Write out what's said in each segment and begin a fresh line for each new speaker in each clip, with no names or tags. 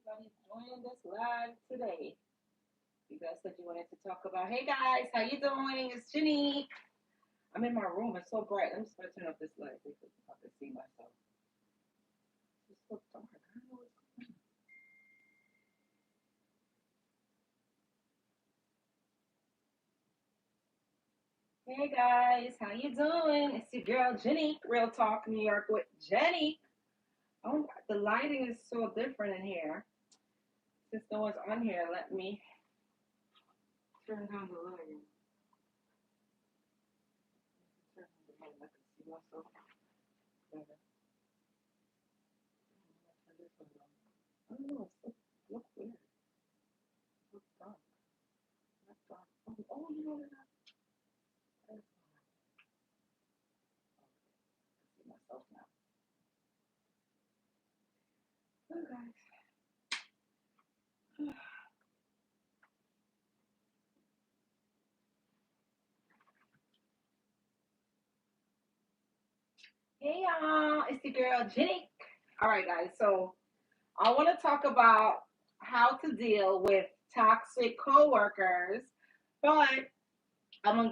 everybody's joining this live today. You guys said you wanted to talk about. Hey guys, how you doing? It's Janique. I'm in my room. It's so bright. I'm just gonna turn off this light because I can see myself. It's so dark. I don't know what's going on. Hey guys, how you doing? It's your girl Janique. Real Talk New York with Jenny. Oh, the lighting is so different in here. Since no one's on here, let me turn down the lighting. Turn down the light. I can see myself better. Turn this one on. I don't know. It looks weird. It looks dark. Not dark. Oh, you know that. That's fine. Okay. I see myself now. Oh, guys. Hey, y'all. It's the girl, Jenny. All right, guys. So I want to talk about how to deal with toxic coworkers, but I'm gonna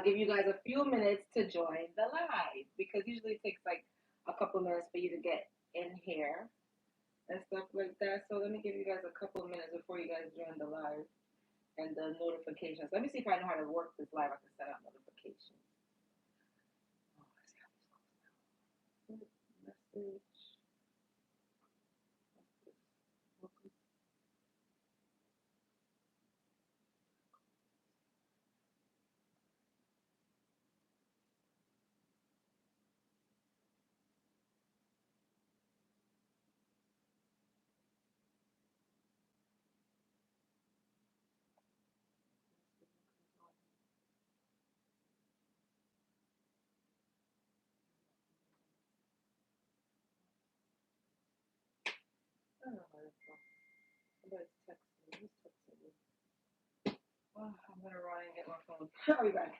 give you guys a few minutes to join the live because usually it takes like a couple minutes for you to get in here and stuff like that. So let me give you guys a couple of minutes before you guys join the live and the notifications. Let me see if I know how to work this live. I can set up notifications. Oh, let's see how this goes now. Message. Welcome. I don't know how this goes. Somebody's texting me. Who's texting me? Oh, I'm gonna run and get my phone. I'll be back.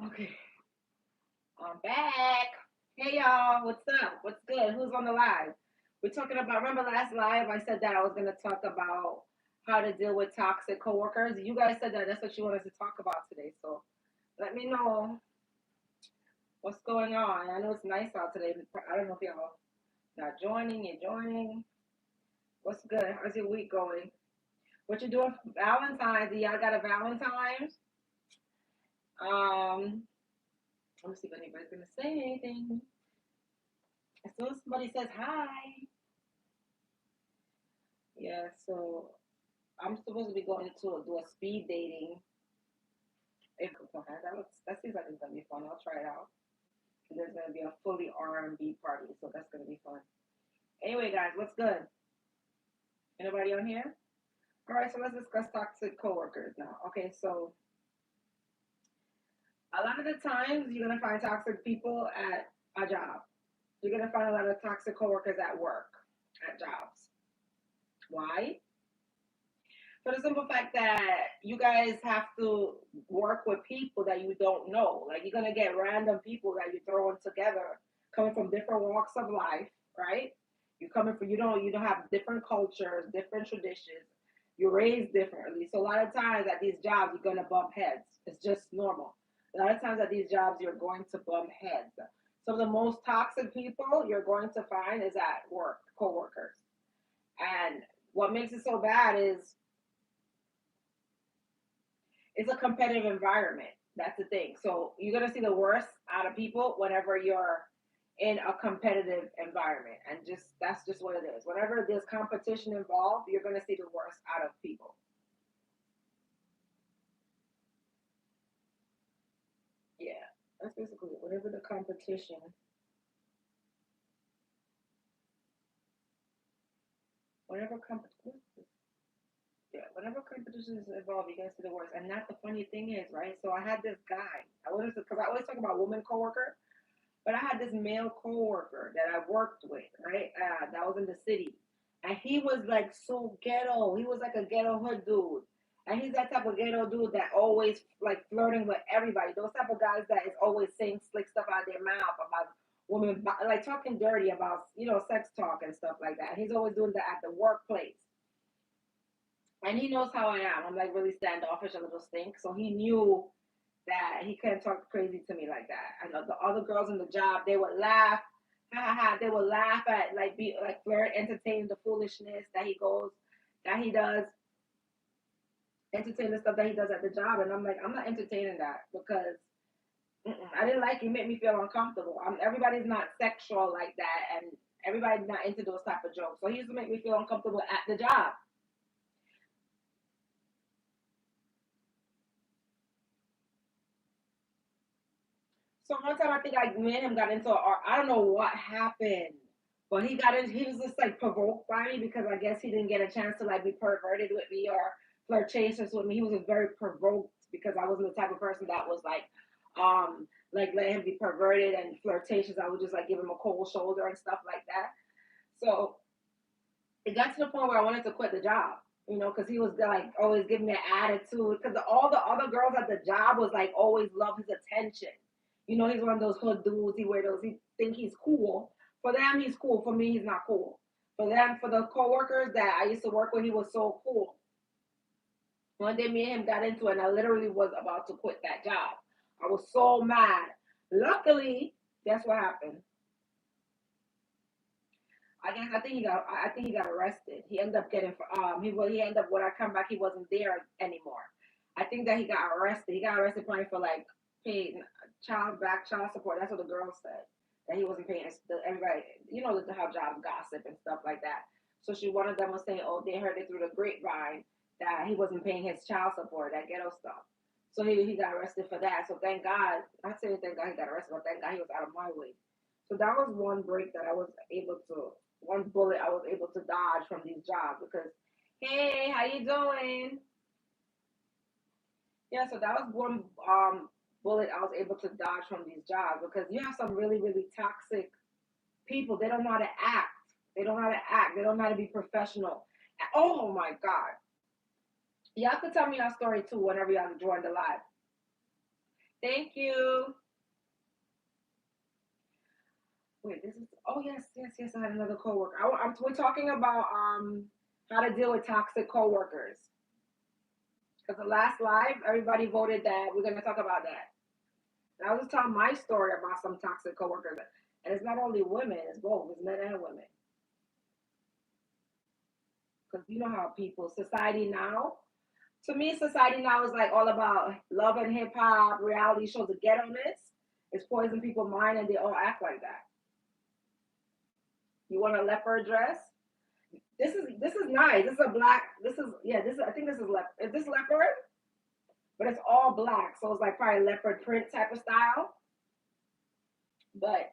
Okay, I'm back. Hey y'all, what's up? What's good? Who's on the live? We're talking about. Remember last live? I said that I was gonna talk about how to deal with toxic coworkers. You guys said that that's what you wanted to talk about today. So let me know what's going on. I know it's nice out today. I don't know if y'all not joining. You're joining. What's good? How's your week going? What you doing for Valentine's? Do y'all got a Valentine's? Let me see if anybody's gonna say anything. As soon as somebody says hi, yeah. So I'm supposed to be going to do a speed dating. If that seems like it's gonna be fun. I'll try it out. And there's gonna be a fully R&B party, so that's gonna be fun. Anyway, guys, what's good? Anybody on here? All right, so let's discuss toxic coworkers now. Okay, so a lot of the times you're gonna find toxic people at a job. You're gonna find a lot of toxic coworkers at work, at jobs. Why? For the simple fact that you guys have to work with people that you don't know. Like you're gonna get random people that you're throwing together, coming from different walks of life, right? You're coming from you don't have different cultures, different traditions. You're raised differently. So a lot of times at these jobs you're gonna bump heads. It's just normal. A lot of times at these jobs you're going to bump heads. Some of the most toxic people you're going to find is at work, coworkers. And what makes it so bad is it's a competitive environment. That's the thing. So you're gonna see the worst out of people whenever you're in a competitive environment, and just that's just what it is. Whenever there's competition involved, you're gonna see the worst out of people. Yeah, that's basically it. Whenever the competition, whenever competition, yeah, whenever competition is involved, you're gonna see the worst. And that's the funny thing is, right? So I had this guy. I was because I always talk about woman coworker. But I had this male coworker that I worked with, right? That was in the city, And he was like so ghetto. He was like a ghetto hood dude. And he's that type of ghetto dude that always like flirting with everybody. Those type of guys that is always saying slick stuff out of their mouth about women, like talking dirty about, sex talk and stuff like that. He's always doing that at the workplace. And he knows how I am. I'm like really standoffish, a little stink. So he knew that he couldn't talk crazy to me like that. I know the other girls in the job, they would laugh, ha ha ha. They would laugh at like be like flirt, entertain the foolishness that he does, entertain the stuff that he does at the job. And I'm like, I'm not entertaining that because I didn't like it. It made me feel uncomfortable. Everybody's not sexual like that, and everybody's not into those type of jokes. So he used to make me feel uncomfortable at the job. So one time I think me and him got into I don't know what happened, but he got in. He was just like provoked by me because I guess he didn't get a chance to like be perverted with me or flirtatious with me. He was just very provoked because I wasn't the type of person that was like let him be perverted and flirtatious. I would just like give him a cold shoulder and stuff like that. So it got to the point where I wanted to quit the job. Because he was like always giving me an attitude. Because all the other girls at the job was like always love his attention. He's one of those hood dudes. He wear those. He think he's cool. For them, he's cool. For me, he's not cool. For them, for the coworkers that I used to work with, he was so cool. One day, me and him got into it, and I literally was about to quit that job. I was so mad. Luckily, guess what happened? I think he got arrested. He ended up getting he ended up when I come back he wasn't there anymore. I think that he got arrested. He got arrested probably for like paying child support. That's what the girl said. That he wasn't paying everybody. How jobs gossip and stuff like that. So one of them was saying, oh, they heard it through the grapevine that he wasn't paying his child support, that ghetto stuff. So he got arrested for that. So thank God. I say thank God he got arrested, but thank God he was out of my way. So that was one break that I was able to, one bullet I was able to dodge from these jobs because, hey, how you doing? Yeah, so that was one bullet I was able to dodge from these jobs because you have some really, really toxic people. They don't know how to act. They don't know how to act. They don't know how to be professional. Oh my God. Y'all could tell me your story too whenever y'all join the live. Thank you. Wait, this is. Oh yes, yes, yes. I had another coworker. We're talking about how to deal with toxic coworkers. Because the last live, everybody voted that we're gonna talk about that. And I was just telling my story about some toxic coworkers, and it's not only women; it's both. It's men and women. Because you know how people, society now. To me, society now is like all about love and hip hop, reality shows, the ghetto-ness. It's poison people's mind, and they all act like that. You want a leopard dress? This is nice. This is a black. This is yeah. This is I think this is leopard. Is this leopard? But it's all black, so it's like probably leopard print type of style. But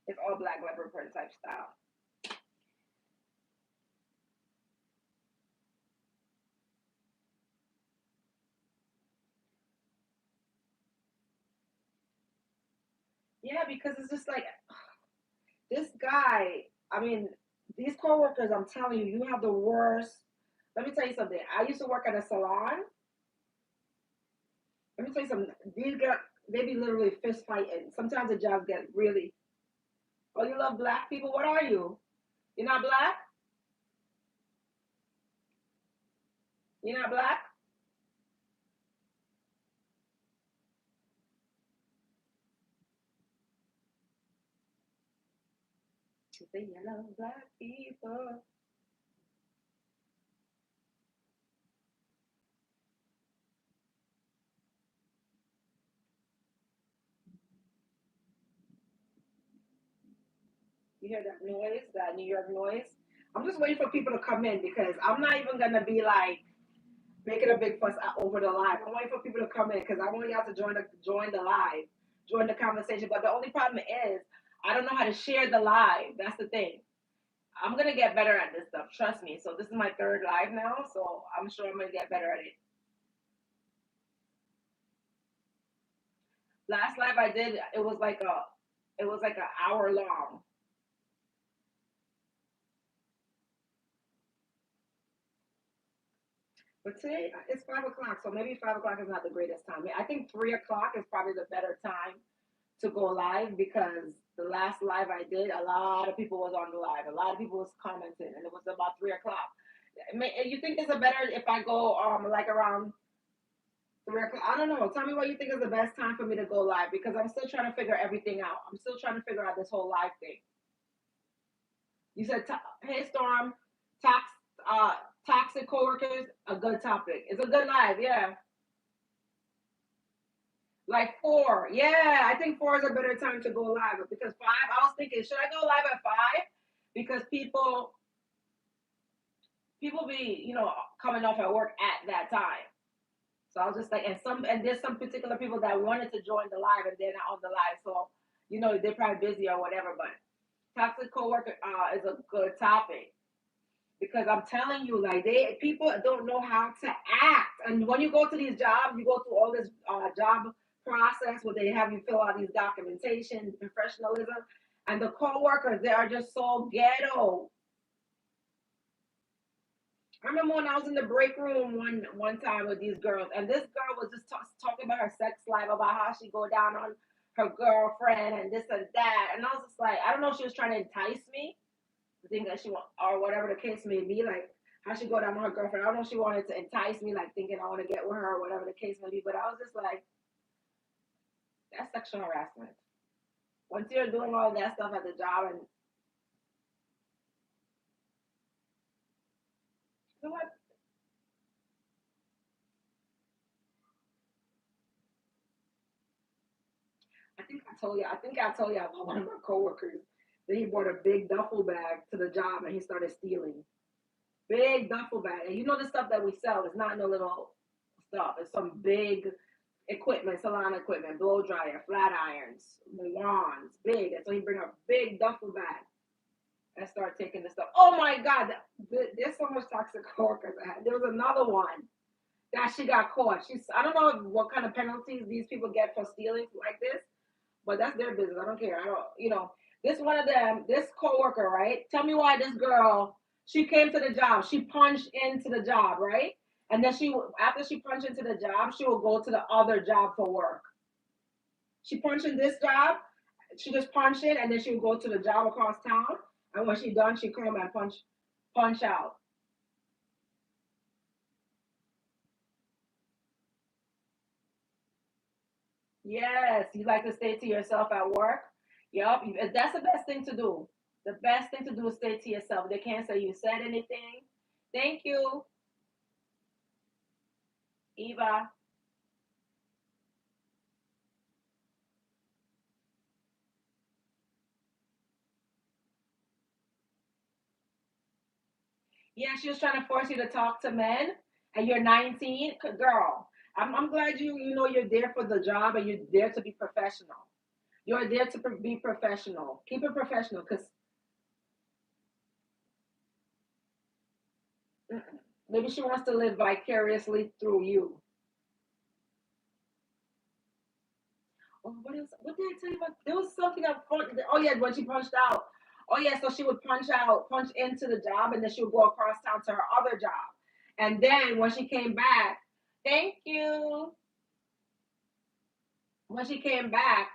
it's all black leopard print type style. Yeah, because it's just like this guy. I mean, these coworkers. I'm telling you, you have the worst. Let me tell you something. I used to work at a salon. Let me tell you something. These guys, they be literally fist fighting. Sometimes the jobs get really. Oh, you love black people? What are you? You're not black? You're not black? You say you love black people. You hear that noise, that New York noise? I'm just waiting for people to come in because I'm not even gonna be like making a big fuss over the live. I'm waiting for people to come in because I want y'all to join the live, join the conversation. But the only problem is I don't know how to share the live. That's the thing. I'm gonna get better at this stuff. Trust me. So this is my third live now, so I'm sure I'm gonna get better at it. Last live I did, it was like an hour long. But today it's 5 o'clock, so maybe 5 o'clock is not the greatest time. I think 3 o'clock is probably the better time to go live because the last live I did, a lot of people was on the live. A lot of people was commenting, and it was about 3 o'clock. You think it's a better if I go like around 3 o'clock? I don't know. Tell me what you think is the best time for me to go live because I'm still trying to figure everything out. I'm still trying to figure out this whole live thing. You said, "Hey Storm, tox, uh, toxic coworkers, a good topic. It's a good live, yeah. Like 4, yeah. I think 4 is a better time to go live because 5. I was thinking, should I go live at 5? Because people be coming off at work at that time. So I was just like, and there's some particular people that wanted to join the live and they're not on the live, so they're probably busy or whatever. But toxic coworker is a good topic because I'm telling you, like people don't know how to act, and when you go to these jobs, you go through all this job process where they have you fill out these documentation, professionalism, and the coworkers they are just so ghetto. I remember when I was in the break room one time with these girls, and this girl was just talking about her sex life, about how she go down on her girlfriend and this and that, and I was just like, I don't know if she was trying to entice me, the thing that she want or whatever the case may be, like how she go down on her girlfriend. I don't know if she wanted to entice me, like thinking I want to get with her or whatever the case may be, but I was just like, that's sexual harassment. Once you're doing all that stuff at the job, and you know what? I think I told you about one of my coworkers that he brought a big duffel bag to the job and he started stealing. Big duffel bag. And you know the stuff that we sell is not no little stuff. It's some big equipment, salon equipment, blow dryer, flat irons, wands, big. And so he bring a big duffel bag and start taking the stuff. Oh my God, there's so much toxic coworkers. There was another one that she got caught. I don't know what kind of penalties these people get for stealing like this, but that's their business. I don't care. I don't, this one of them, this coworker, right? Tell me why this girl, she came to the job, she punched into the job, right? And then after she punched into the job, she will go to the other job for work. She punched in this job, she just punched in, and then she would go to the job across town. And when she done, she come and punch out. Yes, you like to stay to yourself at work. Yep, that's the best thing to do. The best thing to do is stay to yourself. They can't say you said anything. Thank you, Eva. Yeah, she was trying to force you to talk to men, and you're 19, girl. I'm glad you're there for the job and you're there to be professional. You're there to be professional. Keep it professional, because maybe she wants to live vicariously through you. Oh, what did I tell you about? There was something up front. Oh yeah, when she punched out. Oh yeah, so she would punch into the job, and then she would go across town to her other job. And then when she came back, thank you. When she came back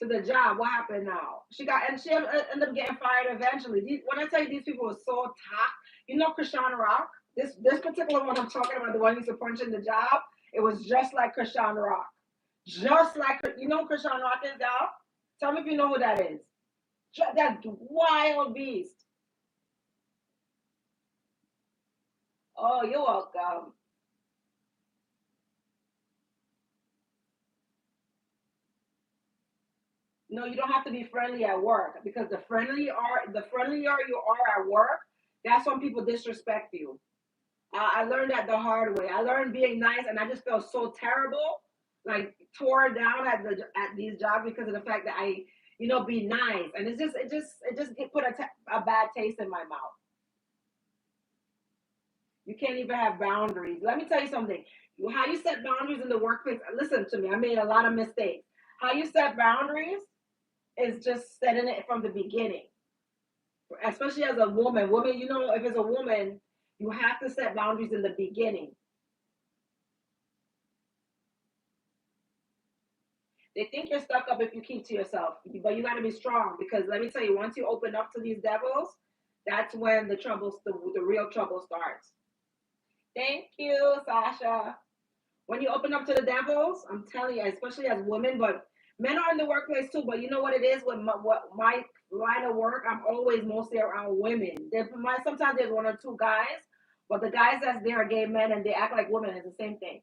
to the job, what happened now? She ended up getting fired eventually. When I tell you these people were so top, Krishan Rock. This particular one I'm talking about, the one who used to punch in the job, it was just like Krishan Rock. Just like Krishan Rock is, y'all. Tell me if you know who that is. That wild beast. Oh, you're welcome. No, you don't have to be friendly at work because the friendlier you are at work, that's when people disrespect you. I learned that the hard way. I learned being nice, and I just felt so terrible, like tore down at these jobs because of the fact that be nice, and it just put a bad taste in my mouth. You can't even have boundaries. Let me tell you something. How you set boundaries in the workplace. Listen to me. I made a lot of mistakes. How you set boundaries is just setting it from the beginning. Especially as a woman. Woman, if it's a woman, you have to set boundaries in the beginning. They think you're stuck up if you keep to yourself, but you got to be strong because let me tell you, once you open up to these devils, that's when the real trouble starts. Thank you, Sasha. When you open up to the devils, I'm telling you, especially as women, but men are in the workplace too. But you know what it is with my line of work? I'm always mostly around women. Sometimes there's one or two guys, but the guys that's there are gay men and they act like women. It's the same thing.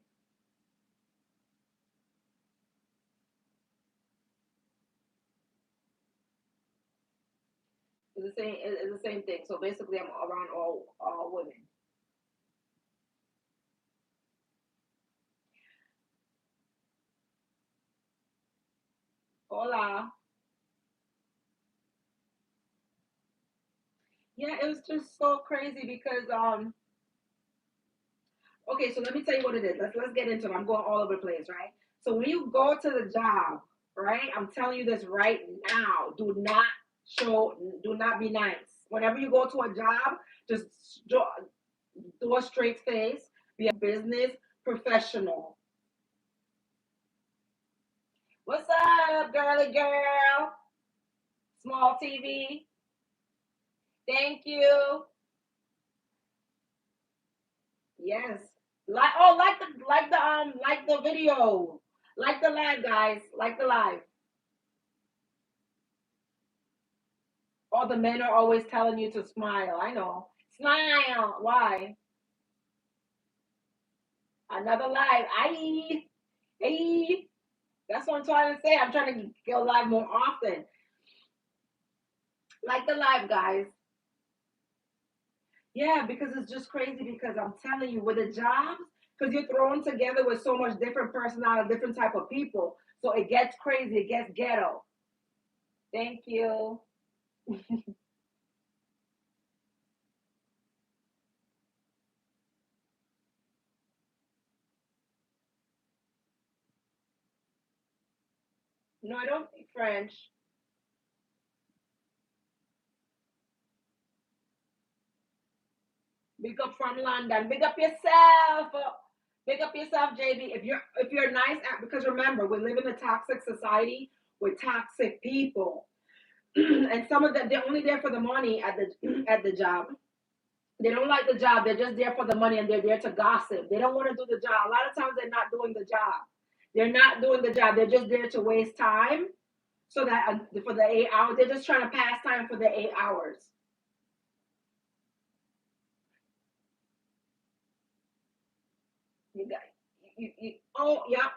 It's the same. It's the same thing. So basically, I'm around all women. Hola. Yeah, it was just so crazy because okay, so let me tell you what it is. Let's get into it. I'm going all over the place, right? So when you go to the job, right? I'm telling you this right now. Do not be nice. Whenever you go to a job, just do a straight face. Be a business professional. What's up, girly girl? Small TV. Thank you. Yes. Like the video. Like the live, guys. Like the live. All the men are always telling you to smile. I know. Smile. Why? Another live. Aye. Hey. That's what I'm trying to say. I'm trying to go live more often. Like the live, guys. Yeah, because it's just crazy because I'm telling you, with the jobs, because you're thrown together with so much different personality, different type of people. So it gets crazy. It gets ghetto. Thank you. No, I don't speak French. Big up from London. Big up yourself. Big up yourself, JB. If you're nice, because remember, we live in a toxic society with toxic people, and some of them they're only there for the money at the at the job. They don't like the job. They're just there for the money and they're there to gossip. They don't want to do the job. A lot of times they're not doing the job. They're not doing the job. They're just there to waste time. So that for the 8 hours, they're just trying to pass time for the 8 hours. You got oh yeah.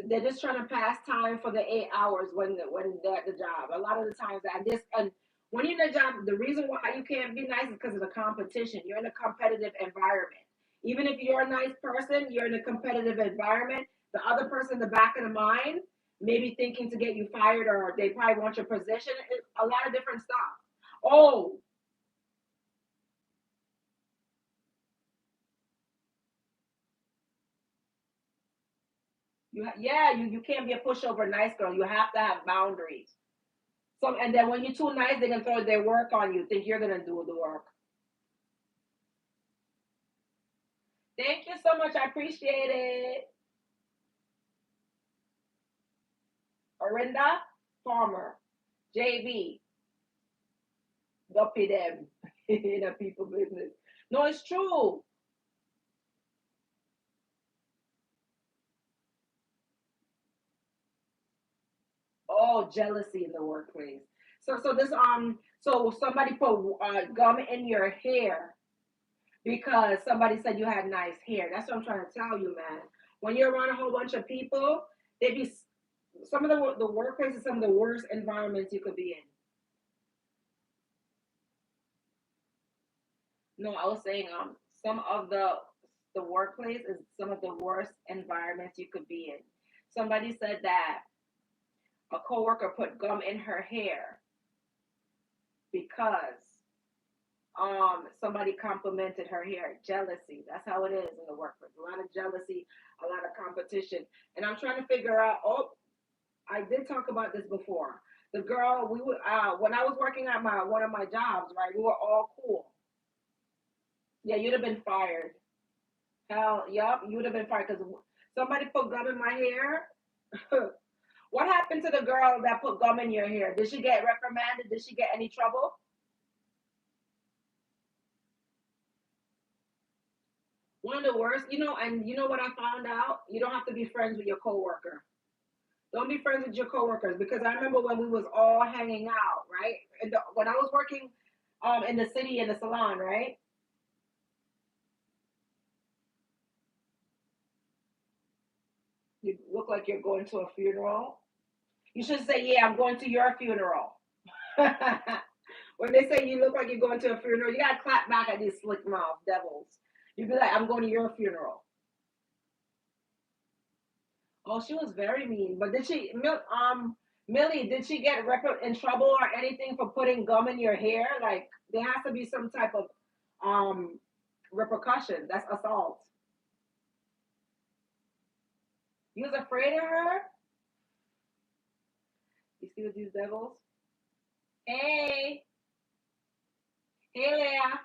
They're just trying to pass time for the 8 hours when they're at the job. A lot of the times that this and when you're in a job, the reason why you can't be nice is because of the competition. You're in a competitive environment. Even if you're a nice person, you're in a competitive environment. The other person in the back of the mind, maybe thinking to get you fired or they probably want your position. A lot of different stuff. Oh, you can't be a pushover nice girl. You have to have boundaries. And then when you're too nice, they can throw their work on you. Think you're gonna do the work. Thank you so much. I appreciate it. Orinda Farmer, JV, Duppy them in a people business. No, it's true. Oh, jealousy in the workplace. So somebody put gum in your hair because somebody said you had nice hair. That's what I'm trying to tell you, man. When you're around a whole bunch of people, they be some of the workplace is some of the worst environments you could be in. No, I was saying some of the workplace is some of the worst environments you could be in. Somebody said that a coworker put gum in her hair because somebody complimented her hair. Jealousy. That's how it is in the workplace. A lot of jealousy, a lot of competition. And I'm trying to figure out I did talk about this before. The girl we were when I was working at my one of my jobs, right? We were all cool. Yeah, you'd have been fired. Hell, yup, you would have been fired because somebody put gum in my hair. What happened to the girl that put gum in your hair? Did she get reprimanded? Did she get any trouble? One of the worst, and you know what I found out? You don't have to be friends with your coworker. Don't be friends with your coworkers because I remember when we was all hanging out, right? When I was working in the city in the salon, right? You look like you're going to a funeral. You should say, "Yeah, I'm going to your funeral." When they say you look like you're going to a funeral, you gotta clap back at these slick mouth devils. You'd be like, "I'm going to your funeral." Oh, she was very mean. But Millie, did she get in trouble or anything for putting gum in your hair? Like there has to be some type of um repercussion. That's assault. You was afraid of her? You see with these devils? Hey, hey, Leah,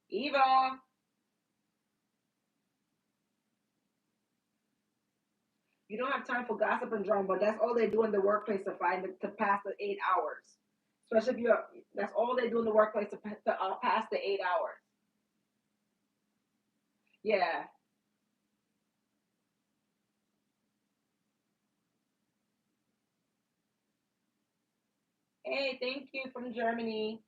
Eva. You don't have time for gossip and drama, but that's all they do in the workplace to pass the 8 hours. Especially if you're, that's all they do in the workplace to pass the 8 hours. Yeah. Hey, thank you from Germany.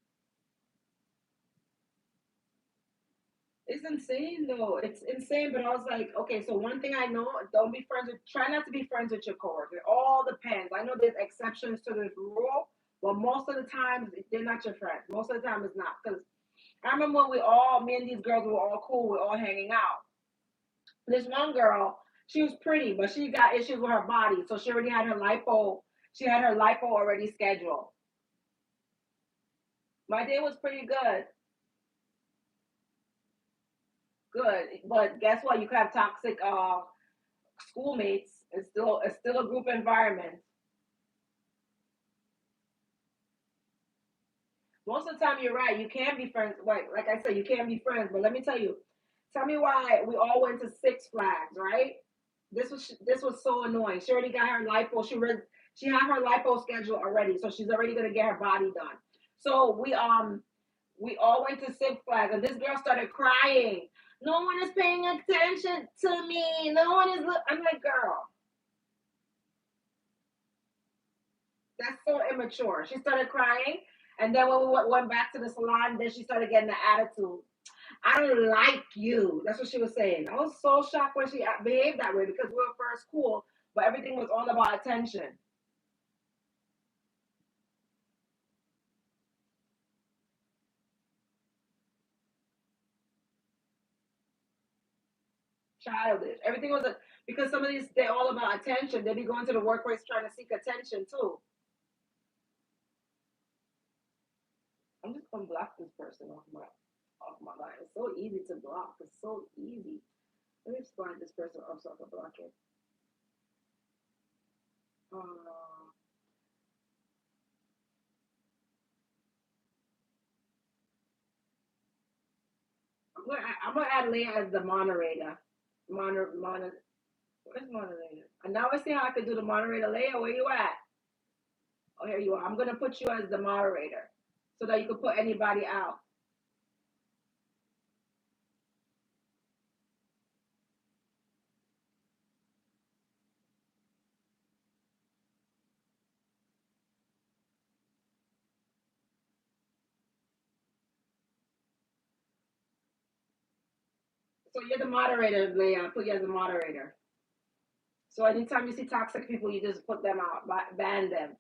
It's insane though. It's insane. But I was like, okay, so one thing I know, don't be friends with, try not to be friends with your coworker. It all depends. I know there's exceptions to this rule, but most of the time they're not your friend. Most of the time it's not. Because I remember when me and these girls were all cool, we were all hanging out. This one girl, she was pretty, but she got issues with her body. So she had her lipo already scheduled. My day was pretty good. Good. But guess what? You could have toxic schoolmates. It's still a group environment. Most of the time, you're right. You can be friends. Like I said, you can be friends. But let me tell you, tell me why we all went to Six Flags, right? This was so annoying. She already got her lipo. She had her lipo schedule already, so she's already gonna get her body done. So we all went to Six Flags, and this girl started crying. No one is paying attention to me. No one is. I'm like, girl, that's so immature. She started crying, and then when we went back to the salon, then she started getting the attitude. I don't like you. That's what she was saying. I was so shocked when she behaved that way because we were first cool, but everything was all about attention. Childish. Everything was because some of these they're all about attention. They be going to the workplace trying to seek attention too. I'm just gonna block this person off my line. It's so easy to block. It's so easy. Let me slide this person up so I can block it. Uh, I'm gonna add Leah as the moderator. Where's moderator? And now I see how I could do the moderator. Leah, where you at? Oh, here you are. I'm gonna put you as the moderator so that you can put anybody out. So you're the moderator, Leah. I put you as the moderator. So anytime you see toxic people, you just put them out, ban them.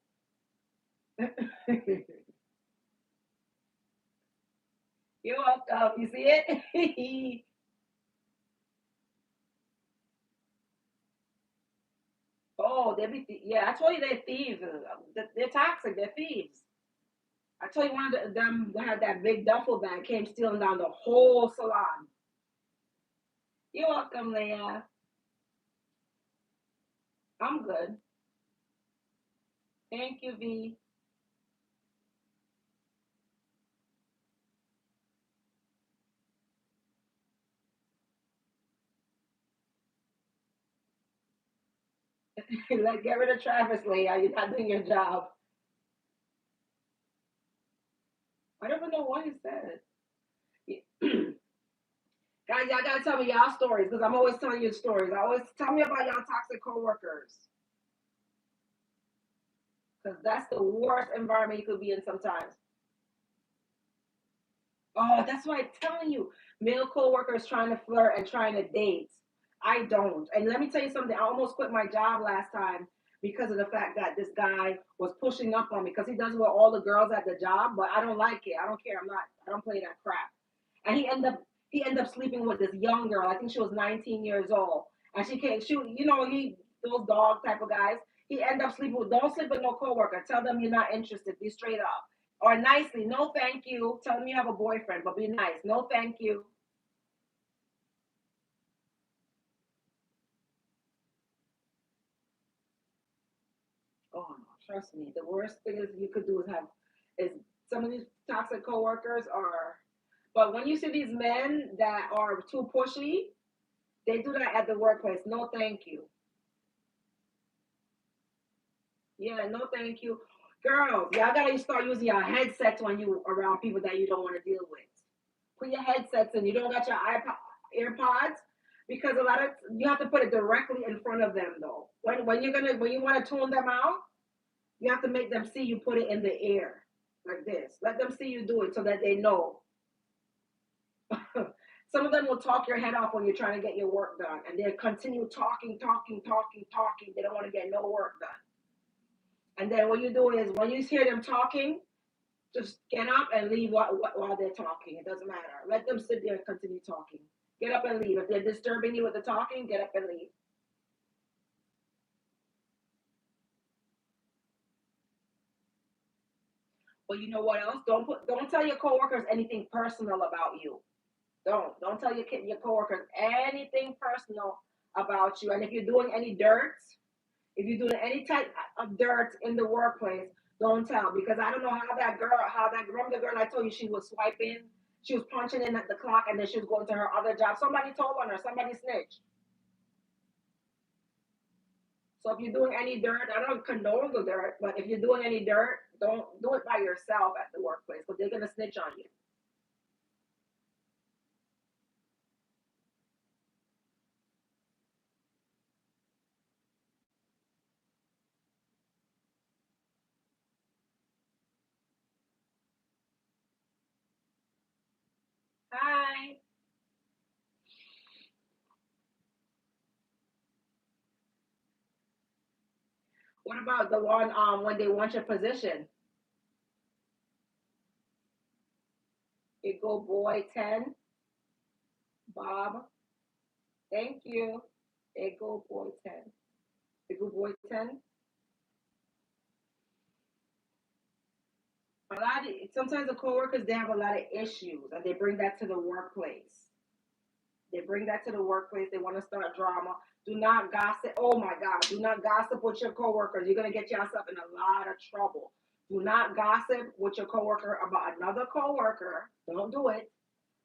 You're welcome. You see it? Oh, yeah. I told you they're thieves. They're toxic. They're thieves. I told you one of them that had that big duffel bag came stealing down the whole salon. You're welcome, Leah. I'm good. Thank you, V. Like, get rid of Travis, Leah. You're not doing your job. I don't even know what he said. Guys, y'all gotta tell me y'all stories because I'm always telling you stories. I always tell me about y'all toxic coworkers because that's the worst environment you could be in sometimes. Oh, that's why I'm telling you, male coworkers trying to flirt and trying to date. I don't. And let me tell you something. I almost quit my job last time because of the fact that this guy was pushing up on me because he does with all the girls at the job, but I don't like it. I don't care. I'm not. I don't play that crap. And he ended up sleeping with this young girl. I think she was 19 years old, and she came. She, he those dog type of guys. He ended up sleeping with. Don't sleep with no coworker. Tell them you're not interested. Be straight up or nicely. No, thank you. Tell them you have a boyfriend, but be nice. No, thank you. Oh no, trust me. The worst thing is you could do is some of these toxic coworkers are. But when you see these men that are too pushy, they do that at the workplace. No, thank you. Yeah, no, thank you. Girls, y'all gotta start using your headsets when you around people that you don't want to deal with. Put your headsets in. You don't got your iPod, AirPods, because a lot of you have to put it directly in front of them though. When you want to tune them out, you have to make them see you put it in the air like this. Let them see you do it so that they know. Some of them will talk your head off when you're trying to get your work done, and they'll continue talking, talking, talking, talking. They don't want to get no work done. And then what you do is when you hear them talking, just get up and leave while they're talking. It doesn't matter. Let them sit there and continue talking. Get up and leave. If they're disturbing you with the talking, get up and leave. But you know what else? Don't tell your coworkers anything personal about you. Don't tell your coworkers anything personal about you. And if you're doing any dirt, if you're doing any type of dirt in the workplace, don't tell because I don't know remember the girl I told you she was swiping, she was punching in at the clock and then she was going to her other job. Somebody told on her, somebody snitched. So if you're doing any dirt, I don't condone the dirt, but if you're doing any dirt, don't do it by yourself at the workplace because they're gonna snitch on you. Hi. What about the one when they want your position? It go boy 10, Bob. Thank you. It go boy 10. It go boy 10. Sometimes the coworkers they have a lot of issues and they bring that to the workplace. They bring that to the workplace. They want to start drama. Do not gossip. Oh my God. Do not gossip with your coworkers. You're gonna get yourself in a lot of trouble. Do not gossip with your coworker about another coworker. Don't do it.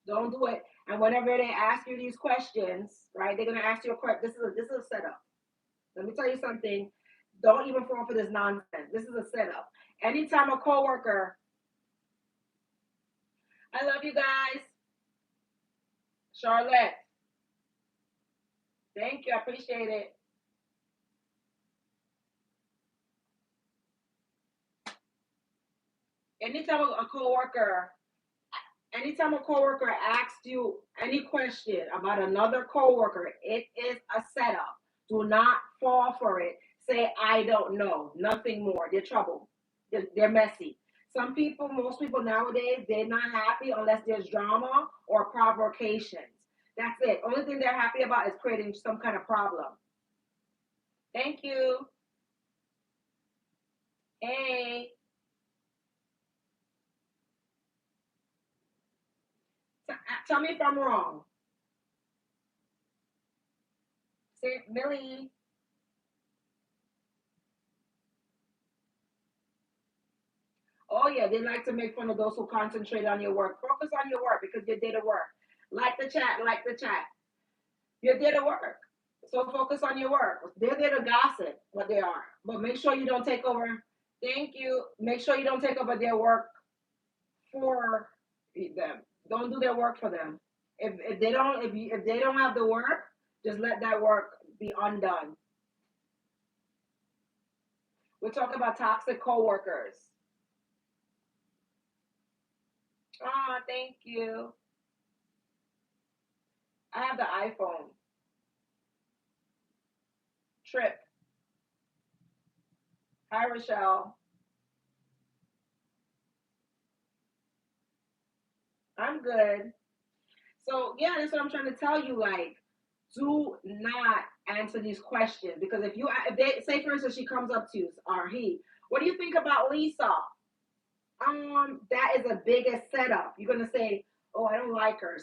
Don't do it. And whenever they ask you these questions, right, they're gonna ask you a question. This is a setup. Let me tell you something. Don't even fall for this nonsense. This is a setup. Anytime a coworker, I love you guys. Charlotte, thank you. I appreciate it. Anytime a coworker, anytime a coworker asks you any question about another coworker, it is a setup. Do not fall for it. Say I don't know. Nothing more. They're trouble. They're messy. Most people nowadays, they're not happy unless there's drama or provocations. That's it. Only thing they're happy about is creating some kind of problem. Thank you. Hey, tell me if I'm wrong. Say, Millie. Oh yeah, they like to make fun of those who concentrate on your work. Focus on your work because you did a work. Like the chat, like the chat. You did a work. So focus on your work. They're there to gossip, what they are. But make sure you don't take over. Thank you. Make sure you don't take over their work for them. Don't do their work for them. If they don't if they don't have the work, just let that work be undone. We're talking about toxic coworkers. Ah, thank you. I have the iPhone. Trip. Hi, Rochelle. I'm good. So yeah, that's what I'm trying to tell you. Like, do not answer these questions because if they say for instance she comes up to you or he, what do you think about Lisa? That is the biggest setup. You're gonna say, oh, I don't like her.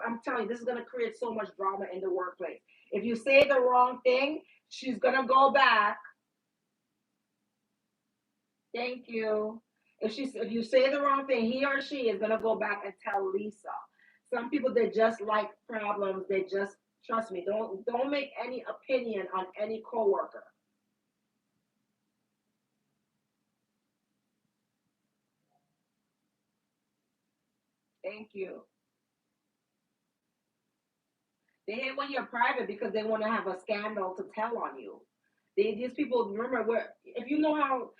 I'm telling you, this is gonna create so much drama in the workplace. If you say the wrong thing, she's gonna go back. Thank you. If you say the wrong thing, he or she is gonna go back and tell Lisa. Some people they just like problems. They just trust me. Don't make any opinion on any coworker. Thank you. They hate when you're private because they want to have a scandal to tell on you. These people remember where if you know how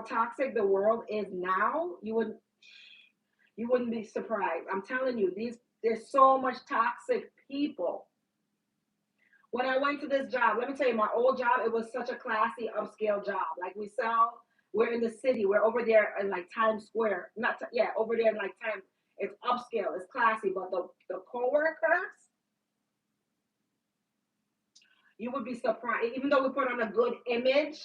toxic the world is now, you wouldn't be surprised. I'm telling you, these there's so much toxic people. When I went to this job, let me tell you, my old job, it was such a classy, upscale job. Like we're in the city, we're over there in like Times Square. Not, yeah, over there in like Times, it's upscale, it's classy. But the co-workers, you would be surprised. Even though we put on a good image,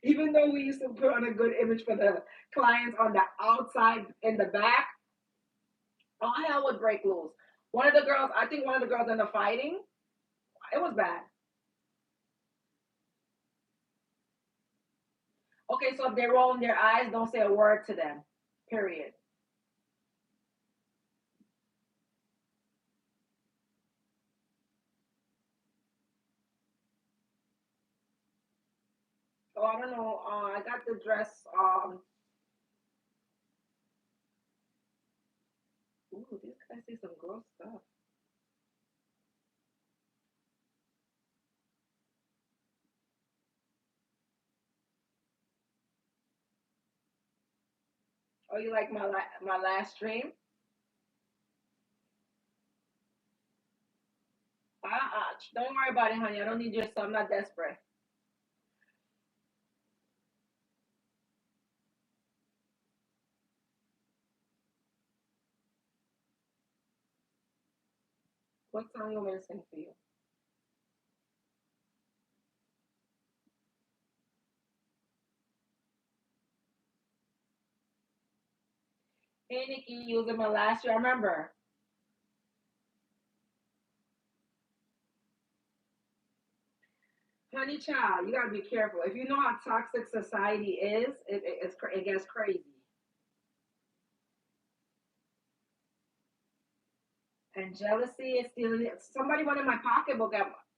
even though we used to put on a good image for the clients on the outside in the back, all hell would break loose. One of the girls, I think one of the girls ended up fighting. It was bad. Okay, so if they roll in their eyes, don't say a word to them. Period. Oh, I don't know. I got the dress. Ooh, these guys say some gross stuff. Oh, you like my last stream? Don't worry about it, honey. I don't need your stuff. I'm not desperate. What song you want me to sing for you? Hey, Nikki, you was in my last year. I remember. Honey child, you gotta be careful. If you know how toxic society is, it gets crazy. And jealousy is stealing it. Somebody went in my pocketbook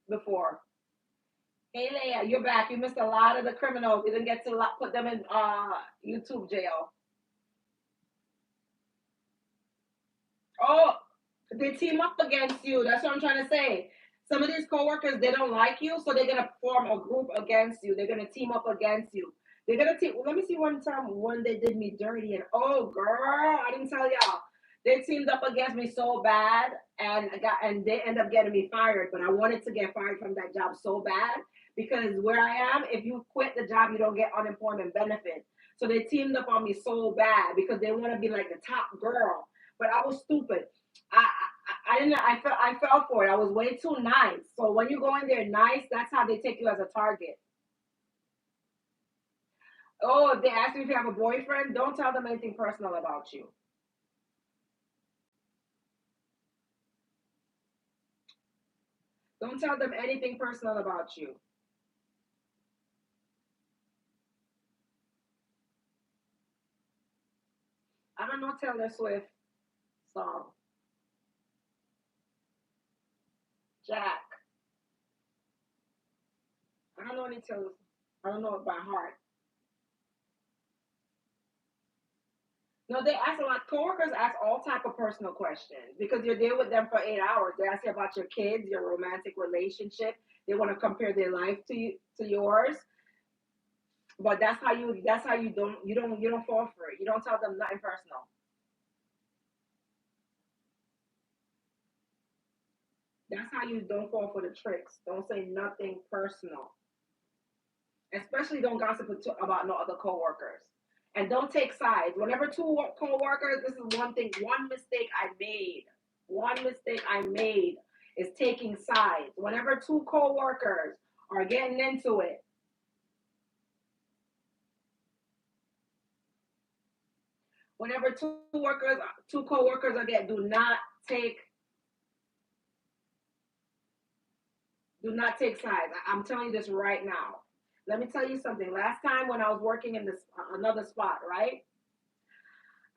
before. Hey Leia, you're back. You missed a lot of the criminals. You didn't get to put them in YouTube jail. Oh, they team up against you. That's what I'm trying to say. Some of these coworkers, they don't like you, so they're gonna form a group against you. They're gonna team up against you. They're gonna team. Let me see one time when they did me dirty, and oh girl, I didn't tell y'all. They teamed up against me so bad, and they end up getting me fired. But I wanted to get fired from that job so bad because where I am, if you quit the job, you don't get unemployment benefits. So they teamed up on me so bad because they want to be like the top girl. But I was stupid. I didn't. I fell for it. I was way too nice. So when you go in there nice, that's how they take you as a target. Oh, if they ask you if you have a boyfriend, don't tell them anything personal about you. Don't tell them anything personal about you. I don't know Taylor Swift song. Jack. I don't know any toes. I don't know it by heart. No, they ask a lot. Coworkers ask all type of personal questions because you're there with them for 8 hours. They ask you about your kids, your romantic relationship. They want to compare their life to to yours. But that's how you don't fall for it. You don't tell them nothing personal. That's how you don't fall for the tricks. Don't say nothing personal. Especially don't gossip about no other coworkers. And don't take sides. Whenever two coworkers, this is one thing, one mistake I made. One mistake I made is taking sides. Whenever two coworkers are getting into it, whenever two coworkers are getting, take, do not take sides. I'm telling you this right now. Let me tell you something. Last time when I was working in this another spot, right?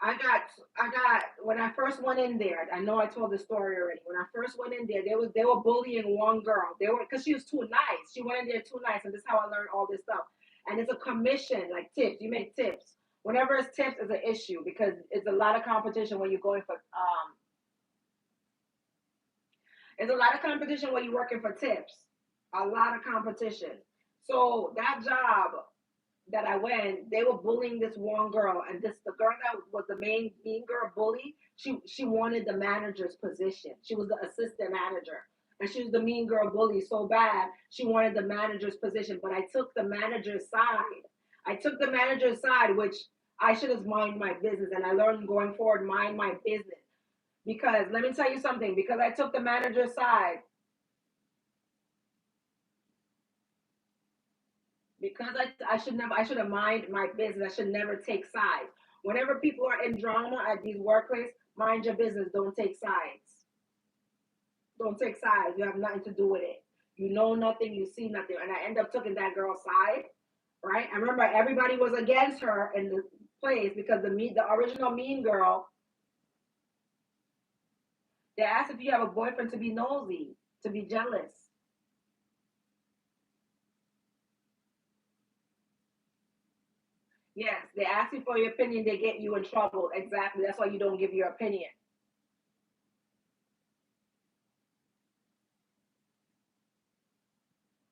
I got I got when I first went in there. I know I told the story already. When I first went in there, they were bullying one girl. They were because she was too nice. She went in there too nice, and this is how I learned all this stuff. And it's a commission, like tips. You make tips. Whenever it's tips, is an issue because it's a lot of competition when you're going for It's a lot of competition when you're working for tips. A lot of competition. So that job that I went, they were bullying this one girl, and this the girl that was the main mean girl bully. She wanted the manager's position. She was the assistant manager, and she was the mean girl bully so bad she wanted the manager's position. But I took the manager's side. I took the manager's side, which I should have mind my business, and I learned going forward mind my business. Because let me tell you something. Because I took the manager's side, because I should have mind my business. I should never take sides. Whenever people are in drama at these workplaces, mind your business. Don't take sides. Don't take sides. You have nothing to do with it. You know nothing. You see nothing. And I end up taking that girl's side, right? I remember everybody was against her in the place because the original mean girl. They asked if you have a boyfriend to be nosy, to be jealous. Yes, they ask you for your opinion. They get you in trouble. Exactly. That's why you don't give your opinion.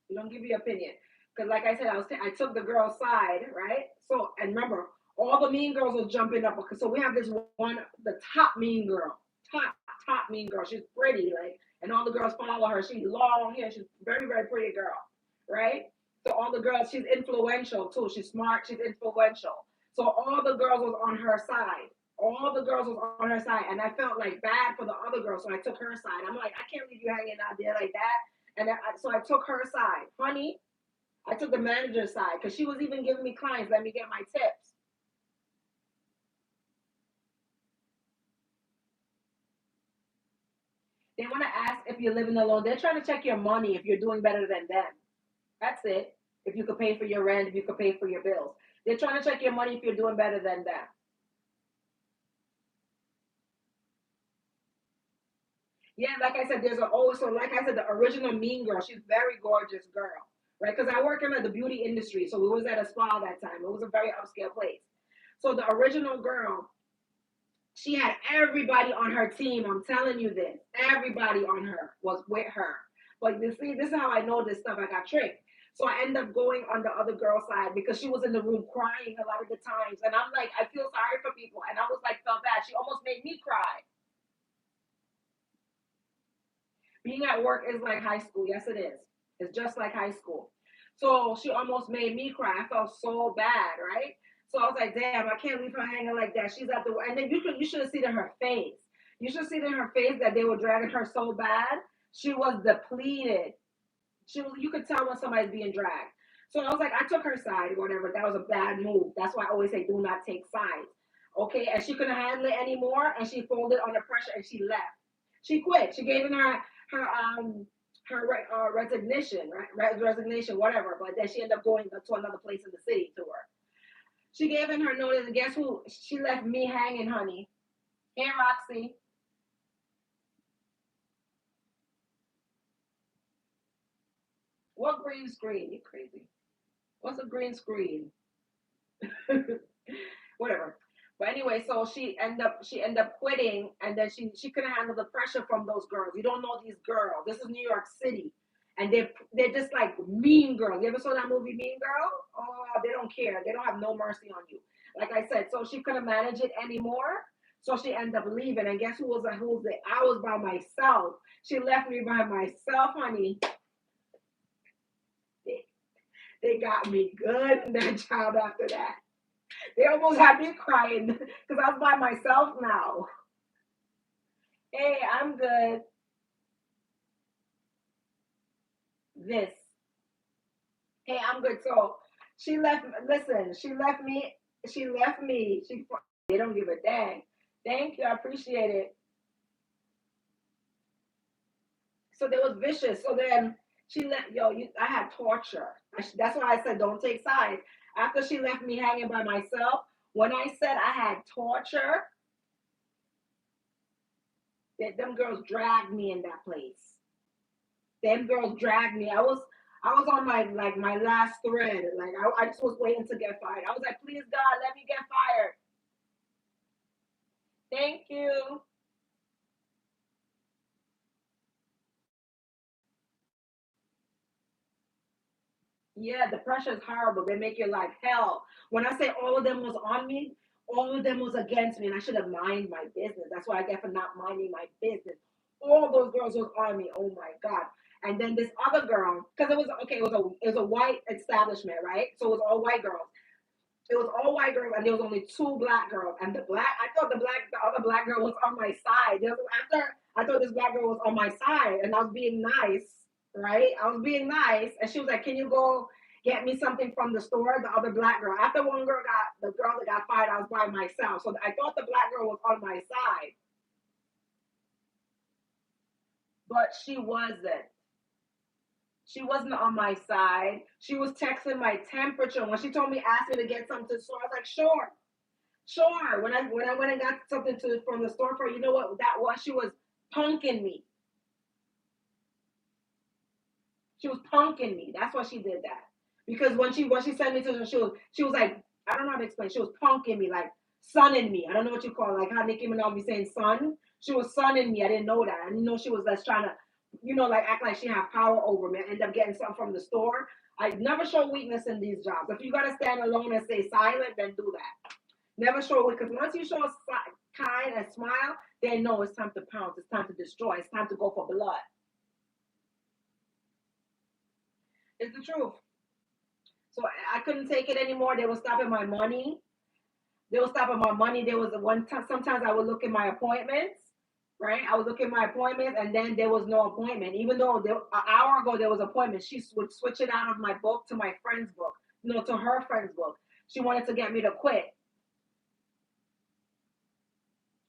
You don't give your opinion. Because, like I said, I took the girl's side, right? So, and remember, all the mean girls was jumping up. Because so we have this one, the top mean girl, top top mean girl. She's pretty, like, and all the girls follow her. She's long hair. She's very very pretty girl, right? So all the girls, she's influential too. She's smart. She's influential. So all the girls was on her side. All the girls was on her side, and I felt like bad for the other girls, so I took her side. I'm like, I can't leave you hanging out there like that. So I took her side. Honey, I took the manager's side because she was even giving me clients. Let me get my tips. They want to ask if you're living alone. They're trying to check your money if you're doing better than them. That's it. If you could pay for your rent, if you could pay for your bills. They're trying to check your money if you're doing better than them. Yeah, like I said, there's a also like I said, the original Mean Girl. She's a very gorgeous girl, right? Because I work in the beauty industry, so we was at a spa that time. It was a very upscale place. So the original girl, she had everybody on her team. I'm telling you this. Everybody on her was with her. But you see, this is how I know this stuff. I got tricked. So I end up going on the other girl's side because she was in the room crying a lot of the times. And I'm like, I feel sorry for people. And I was like, felt bad. She almost made me cry. Being at work is like high school. Yes, it is. It's just like high school. So she almost made me cry. I felt so bad, right? So I was like, damn, I can't leave her hanging like that. She's at the and then you should have seen in her face. You should have seen in her face that they were dragging her so bad. She was depleted. She was you could tell when somebody's being dragged. So I was like, I took her side, whatever. That was a bad move. That's why I always say do not take sides. Okay, and she couldn't handle it anymore, and she folded under pressure and she left. She quit. She gave in her resignation, right? Resignation, whatever. But then she ended up going to another place in the city to work. She gave in her notice, and guess who? She left me hanging, honey. Hey, Roxy. What green screen? You crazy? What's a green screen? Whatever. But anyway, so she ended up quitting, and then she couldn't handle the pressure from those girls. You don't know these girls. This is New York City, and they're just like mean girls. You ever saw that movie Mean Girl? Oh, they don't care. They don't have no mercy on you. Like I said, so she couldn't manage it anymore. So she ended up leaving, and guess who was it? I was by myself. She left me by myself, honey. They, they got me good in that job after that. They almost had me crying because I was by myself now. Hey, I'm good. This. Hey, I'm good. So she left. Listen, she left me. She left me. They don't give a dang. Thank you. I appreciate it. So they was vicious. So then she left. Yo, I had torture. That's why I said don't take sides. After she left me hanging by myself, when I said I had torture, them girls dragged me in that place. Them girls dragged me. I was on my last thread. Like I just was waiting to get fired. I was like, please God, let me get fired. Thank you. Yeah, the pressure is horrible. They make your life hell. When I say all of them was on me, all of them was against me, and I should have minded my business. That's what I get for not minding my business. All those girls was on me. Oh my God. And then this other girl, because it was okay, it was a white establishment, right? So it was all white girls. It was all white girls, and there was only two black girls. And I thought the other black girl was on my side. After I thought this black girl was on my side, and I was being nice, right? I was being nice, and she was like, "Can you go get me something from the store?" The other black girl. After the girl that got fired, I was by myself. So I thought the black girl was on my side, but she wasn't. She wasn't on my side. She was texting my temperature. When she told me, asked me to get something to the store, I was like, sure. Sure. When I went and got something from the store for, you know what that was? She was punking me. She was punking me. That's why she did that. Because when she sent me to the, she was like, I don't know how to explain. She was punking me, like sunning me. I don't know what you call it, like how Nicki Minaj be saying sun. She was sunning me. I didn't know that. I didn't know she was just trying to, like act like she had power over me. I end up getting something from the store. I never show weakness in these jobs. If you gotta stand alone and stay silent, then do that. Never show it because once you show a kind and smile, they know it's time to pounce. It's time to destroy. It's time to go for blood. It's the truth. So I couldn't take it anymore. They were stopping my money. They were stopping my money. There was one time. Sometimes I would look at my appointments. Right, I would look at my appointments, and then there was no appointment. Even though an hour ago there was an appointment, she would switch it out of my book to my friend's book. To her friend's book. She wanted to get me to quit.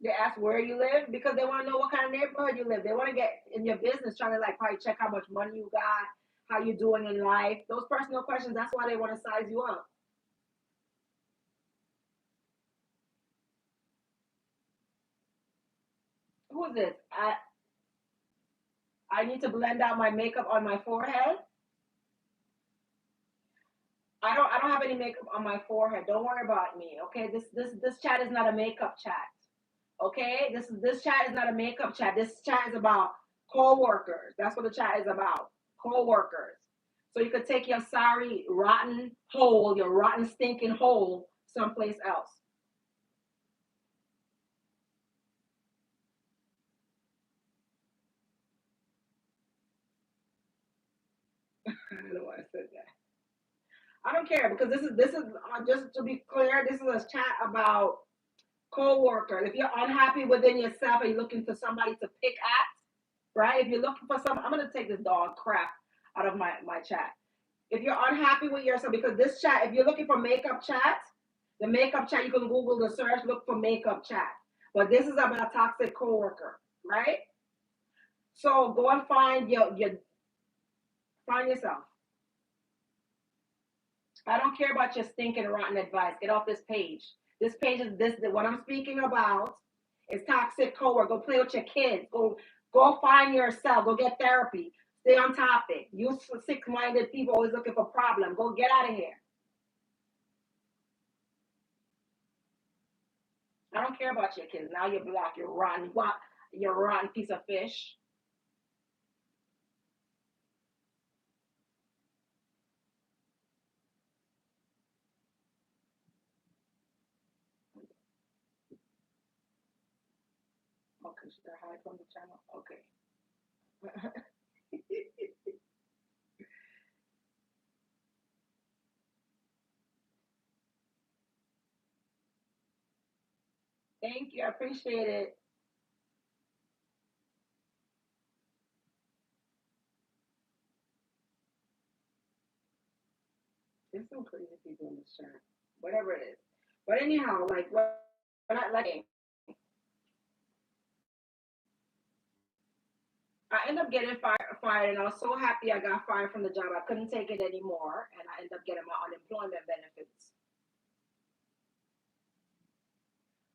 They ask where you live because they want to know what kind of neighborhood you live. They want to get in your business, trying to like probably check how much money you got, how you doing in life. Those personal questions. That's why they want to size you up. Who is this? I need to blend out my makeup on my forehead. I don't have any makeup on my forehead. Don't worry about me. Okay. This chat is not a makeup chat. Okay. This chat is not a makeup chat. This chat is about co-workers. That's what the chat is about. Co-workers. So you could take your sorry, rotten hole, your rotten, stinking hole someplace else. I don't know why I said that. I don't care because this is just to be clear. This is a chat about co-workers. If you're unhappy within yourself and you're looking for somebody to pick at, right? If you're looking for some, I'm gonna take this dog crap out of my chat. If you're unhappy with yourself, because this chat, if you're looking for makeup chat, the makeup chat, you can Google the search, look for makeup chat. But this is about a toxic coworker, right? So go and find yourself. I don't care about your stinking rotten advice. Get off this page. This page is this what I'm speaking about is toxic coworker. Go play with your kids. Go find yourself. Go get therapy. Stay on topic. You sick-minded people always looking for problem. Go get out of here. I don't care about your kids. Now you're black. You're rotten. What? You're a rotten piece of fish. Okay, should I hide from the channel? Okay. Thank you. I appreciate it. There's some crazy people in this chat. Whatever it is. But anyhow, like what I like I ended up getting fired, and I was so happy I got fired from the job. I couldn't take it anymore, and I ended up getting my unemployment benefits.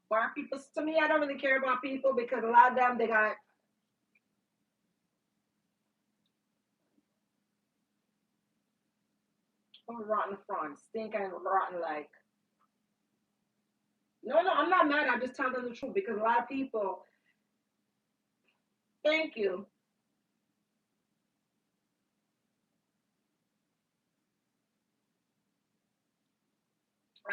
Why are people to me? I don't really care about people because a lot of them they got rotten front, stinking rotten like. No, no, I'm not mad. I'm just telling them the truth because a lot of people. Thank you.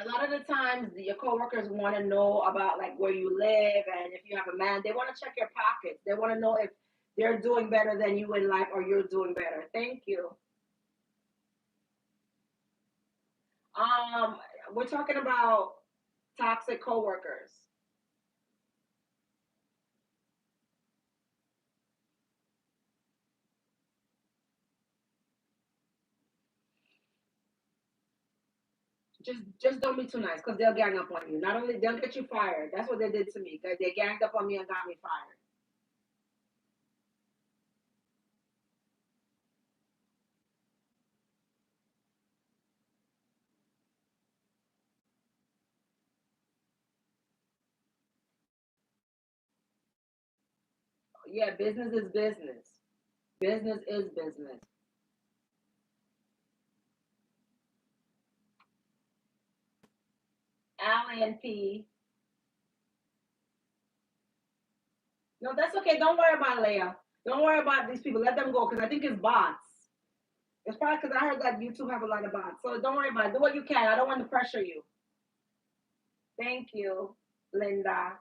A lot of the times, your coworkers want to know about like where you live and if you have a man. They want to check your pockets. They want to know if they're doing better than you in life or you're doing better. Thank you. Um, we're talking about toxic coworkers. Just don't be too nice because they'll gang up on you. Not only they'll get you fired. That's what they did to me. They ganged up on me and got me fired. Yeah, business is business. Business is business. Allie and P. No, that's okay. Don't worry about Leah. Don't worry about these people. Let them go because I think it's bots. It's probably because I heard that YouTube have a lot of bots. So don't worry about it. Do what you can. I don't want to pressure you. Thank you, Linda.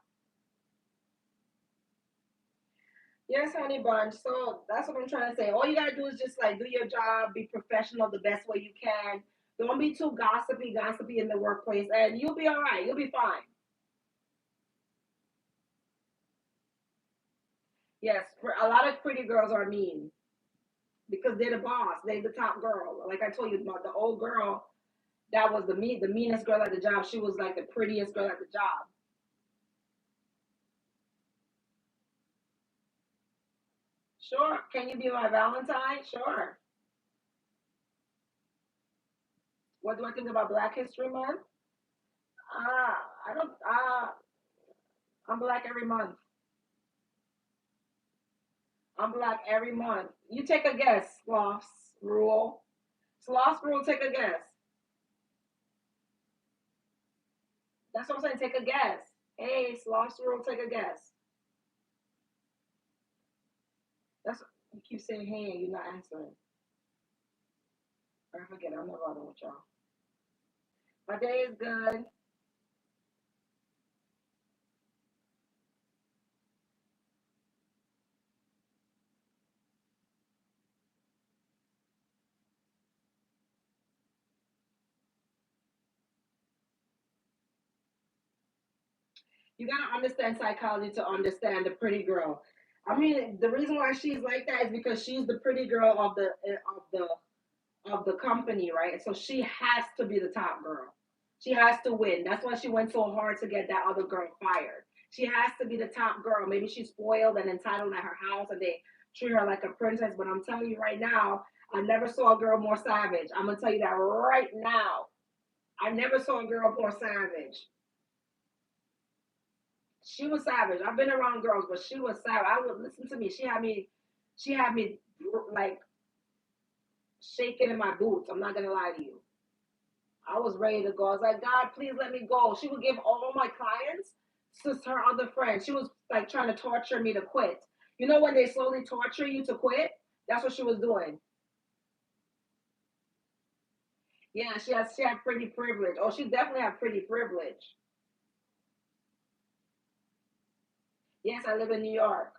Yes, honey bunch. So that's what I'm trying to say. All you gotta do is just like do your job, be professional the best way you can. Don't be too gossipy in the workplace, and you'll be all right. You'll be fine. Yes, a lot of pretty girls are mean because they're the boss. They're the top girl. Like I told you about the old girl that was the meanest girl at the job. She was like the prettiest girl at the job. Sure. Can you be my Valentine? Sure. What do I think about Black History Month? I don't. I'm black every month. I'm black every month. You take a guess, Sloths Rule. Sloths Rule, take a guess. That's what I'm saying. Take a guess. Hey, Sloths Rule, take a guess. That's you keep saying hey and you're not answering. I forget. I'm not bothering with y'all. My day is good. You gotta understand psychology to understand the pretty girl. I mean, the reason why she's like that is because she's the pretty girl of the company, right? So she has to be the top girl. She has to win. That's why she went so hard to get that other girl fired. She has to be the top girl. Maybe she's spoiled and entitled at her house and they treat her like a princess. But I'm telling you right now, I never saw a girl more savage. I'm gonna tell you that right now. I never saw a girl more savage. She was savage. I've been around girls, but she was savage. I would listen to me. She had me like shaking in my boots. I'm not gonna lie to you. I was ready to go. I was like, God, please let me go. She would give all my clients to her other friend. She was like trying to torture me to quit. You know when they slowly torture you to quit? That's what she was doing. Yeah, she had pretty privilege. Oh, she definitely had pretty privilege. Yes, I live in New York.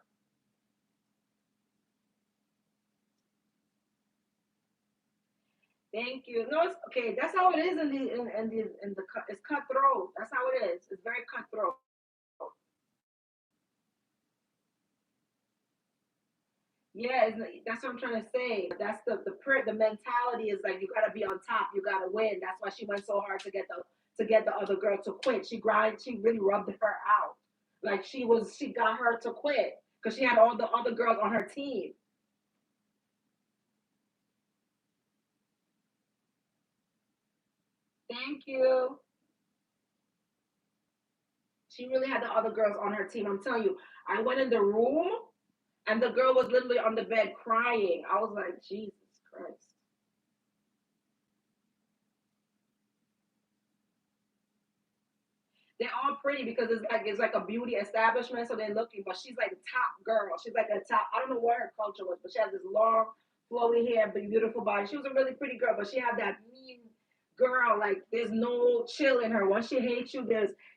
Thank you. No, it's okay. That's how it is it's cutthroat. That's how it is. It's very cutthroat. Yeah, that's what I'm trying to say. That's the mentality is like you gotta be on top. You gotta win. That's why she went so hard to get the other girl to quit. She really rubbed her out. Like she got her to quit because she had all the other girls on her team. Thank you. She really had the other girls on her team. I'm telling you, I went in the room and the girl was literally on the bed crying. I was like, Jesus Christ. They're all pretty because it's like a beauty establishment, so they're looking. But she's like a top girl. She's like a top. I don't know what her culture was, but she has this long, flowy hair, beautiful body. She was a really pretty girl, but she had that mean girl. Like there's no chill in her. Once she hates you,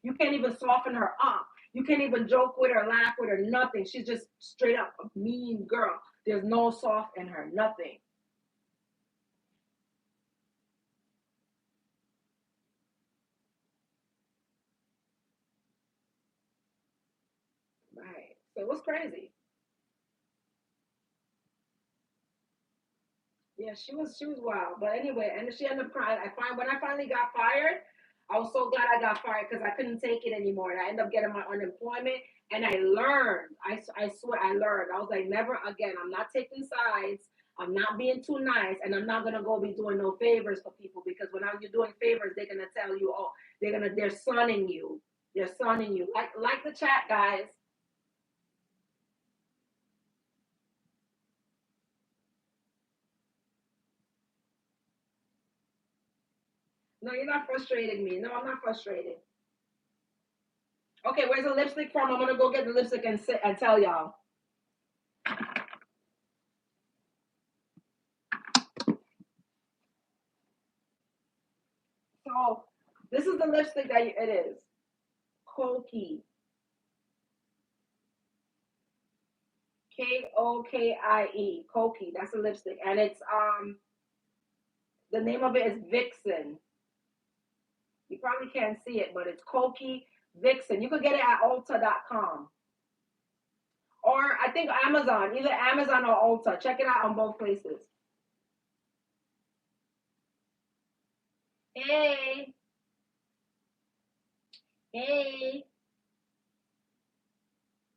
you can't even soften her up. You can't even joke with her, laugh with her, nothing. She's just straight up a mean girl. There's no soft in her, nothing. Right. So it was crazy. Yeah, she was wild. But anyway, and she ended up crying. When I finally got fired, I was so glad I got fired because I couldn't take it anymore. And I ended up getting my unemployment. And I learned. I swear I learned. I was like, never again. I'm not taking sides. I'm not being too nice, and I'm not gonna go be doing no favors for people because when you're doing favors, they're gonna tell you, oh, they're sunning you. They're sunning you. Like the chat, guys. No, you're not frustrating me. No, I'm not frustrated. Okay, where's the lipstick from? I'm gonna go get the lipstick and sit and tell y'all. So this is the lipstick that it is. Kokie. Kokie. Kokie. That's a lipstick. And it's the name of it is Vixen. You probably can't see it, but it's Kokie Vixen. You could get it at Ulta.com. Or I think Amazon, either Amazon or Ulta. Check it out on both places. Hey, hey.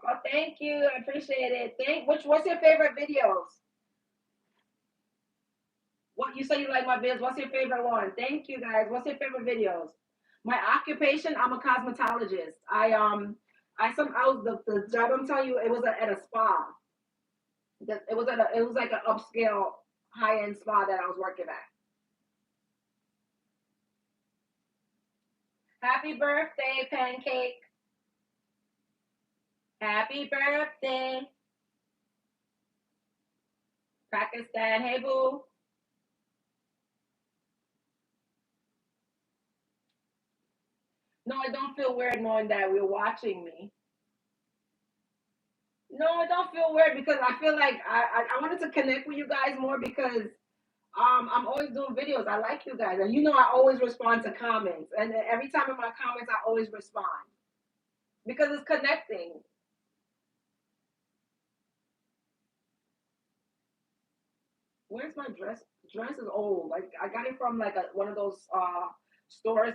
Oh, thank you. I appreciate it. What's your favorite videos? What you say you like my videos? What's your favorite one? Thank you guys. What's your favorite videos? My occupation, I'm a cosmetologist. I was the job I'm telling you, it was at a spa. It was like an upscale high end spa that I was working at. Happy birthday, Pancake. Happy birthday, Pakistan. Hey boo. No, I don't feel weird knowing that you're watching me. No, I don't feel weird because I feel like I wanted to connect with you guys more because I'm always doing videos. I like you guys, and I always respond to comments, and then every time in my comments I always respond because it's connecting. Where's my dress? Dress is old. Like I got it from like one of those stores,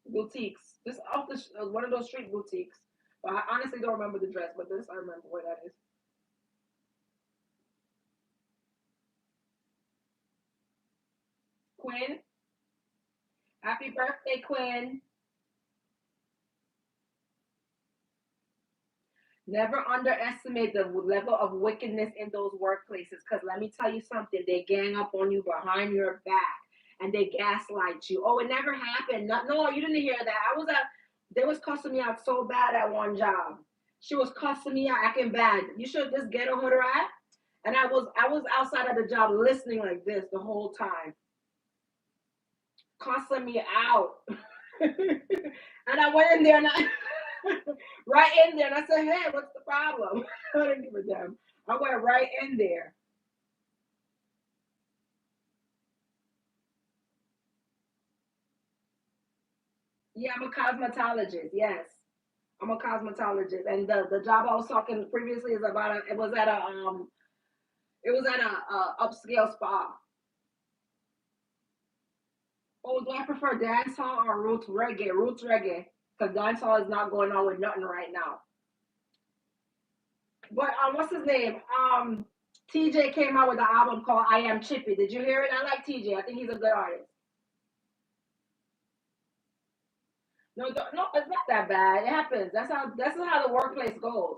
boutiques. Just off one of those street boutiques. But I honestly don't remember the dress, but this I remember where that is. Quinn, happy birthday, Quinn. Never underestimate the level of wickedness in those workplaces. Because let me tell you something, they gang up on you behind your back and they gaslight you. Oh, it never happened. No, no, you didn't hear that. They was cussing me out so bad at one job. She was cussing me out, acting bad. You should this ghetto hood rat. And I was outside of the job listening like this the whole time, cussing me out. And I went in there and I right in there and I said, "Hey, what's the problem?" I didn't give a damn. I went right in there. Yeah, I'm a cosmetologist. Yes, I'm a cosmetologist, and the job I was talking previously is about it was at a upscale spa. Oh, do I prefer dance hall or roots reggae? Roots reggae, because dance hall is not going on with nothing right now. But what's his name? TJ came out with an album called "I Am Chippy." Did you hear it? I like TJ. I think he's a good artist. No, no, it's not that bad. It happens. That's how the workplace goes.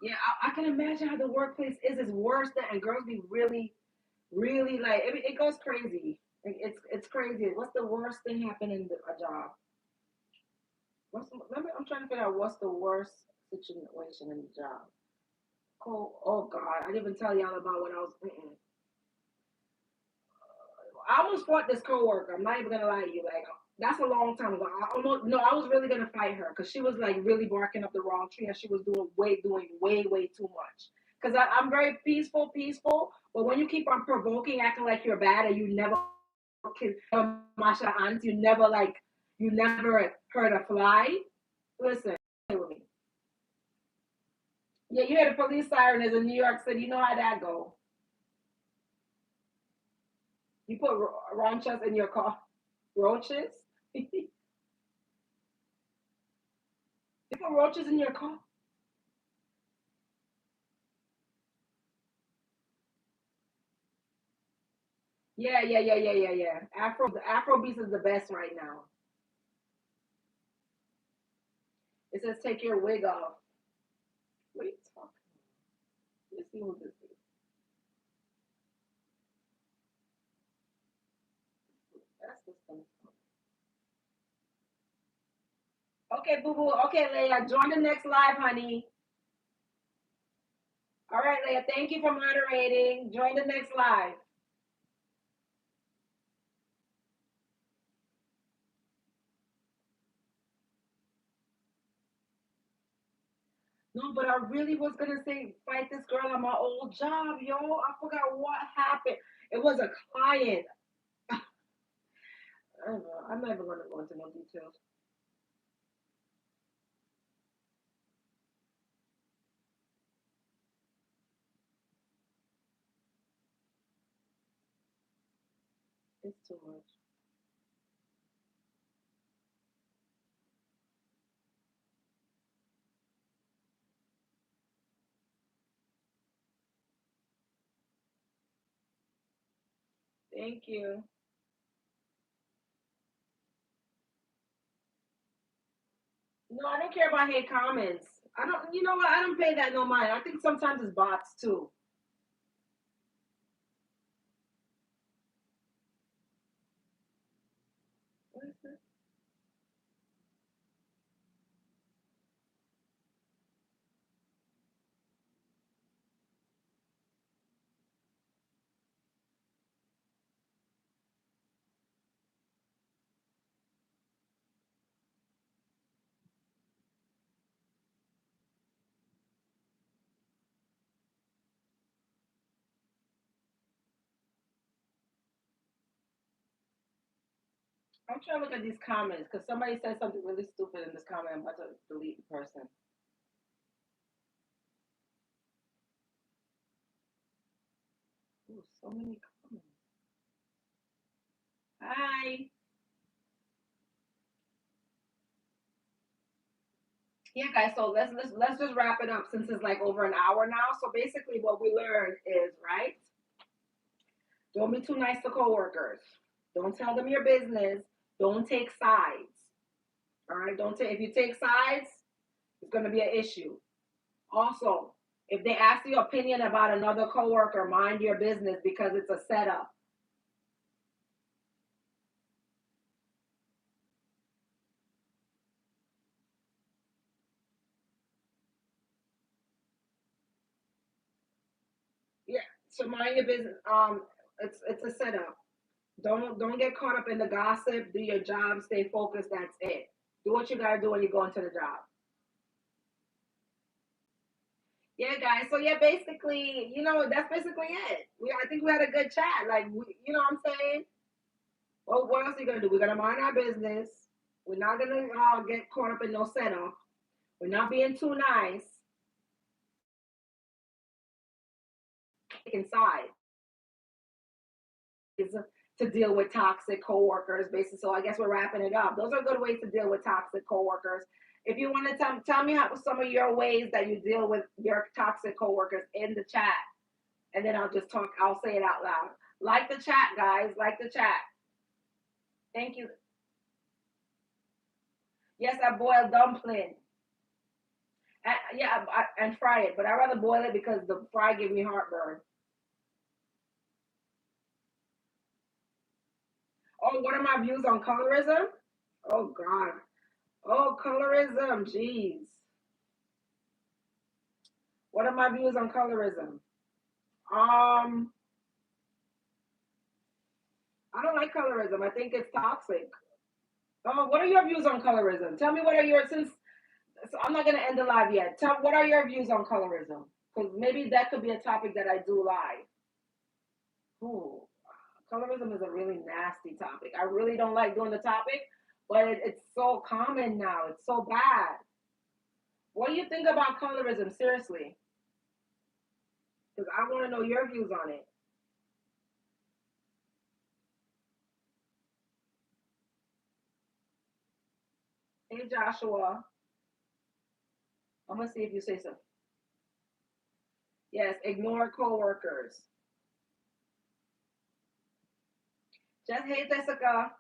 Yeah, I can imagine how the workplace is. It's worse than and girls be really, really like it goes crazy. It's crazy. What's the worst thing happening in a job? I'm trying to figure out what's the worst situation in the job. Cool. Oh God, I didn't even tell y'all about when I was. I almost fought this coworker. I'm not even gonna lie to you. Like that's a long time ago. I almost no, I was really gonna fight her because she was like really barking up the wrong tree and she was doing way too much. Because I'm very peaceful, peaceful. But when you keep on provoking, acting like you're bad, and you never can mash your hands, you never hurt a fly. Listen, stay with me. Yeah, you hear the police siren is in New York City. You know how that go. You put roaches in your car. Roaches? You put roaches in your car? Yeah. The Afro beats is the best right now. It says take your wig off. What are you talking about? Let's see what this is. That's what's coming. Okay, boo boo. Okay, Leia, join the next live, honey. All right, Leia, thank you for moderating. Join the next live. No, but I really was gonna say fight this girl on my old job, yo. I forgot what happened. It was a client. I don't know. I'm never gonna go into no details. It's too much. Thank you. No, I don't care about hate comments. I don't. You know what? I don't pay that no mind. I think sometimes it's bots too. What is this? I'm trying to look at these comments because somebody said something really stupid in this comment. I'm about to delete the person. Ooh, so many comments. Hi. Yeah, guys. So let's just wrap it up since it's like over an hour now. So basically, what we learned is right. Don't be too nice to coworkers. Don't tell them your business. Don't take sides. All right. Don't take, if you take sides, it's going to be an issue. Also, if they ask your opinion about another coworker, mind your business because it's a setup. Yeah. So mind your business. It's a setup. Don't get caught up in the gossip. Do your job. Stay focused. That's it. Do what you gotta do when you go into the job. Yeah, guys. So yeah, basically, that's basically it. I think we had a good chat. Like, what I'm saying. Well, what else are you gonna do? We're gonna mind our business. We're not gonna get caught up in no setup. We're not being too nice. Inside is to deal with toxic coworkers, basically. So I guess we're wrapping it up. Those are good ways to deal with toxic coworkers. If you want to tell me how some of your ways that you deal with your toxic coworkers in the chat, and then I'll just talk. I'll say it out loud. Like the chat, guys. Like the chat. Thank you. Yes, I boiled dumpling. Yeah, and fry it, but I rather boil it because the fry gives me heartburn. Oh, what are my views on colorism? Oh God. Oh, colorism. Jeez. What are my views on colorism? Um, I don't like colorism. I think it's toxic. Oh, what are your views on colorism? Tell me what are your since so I'm not gonna end the live yet. Tell what are your views on colorism? Because maybe that could be a topic that I do live. Ooh, colorism is a really nasty topic. I really don't like doing the topic, but it's so common now. It's so bad. What do you think about colorism? Seriously, because I want to know your views on it. Hey, Joshua, I'm gonna see if you say so. Yes, ignore coworkers. Just hey, Jessica.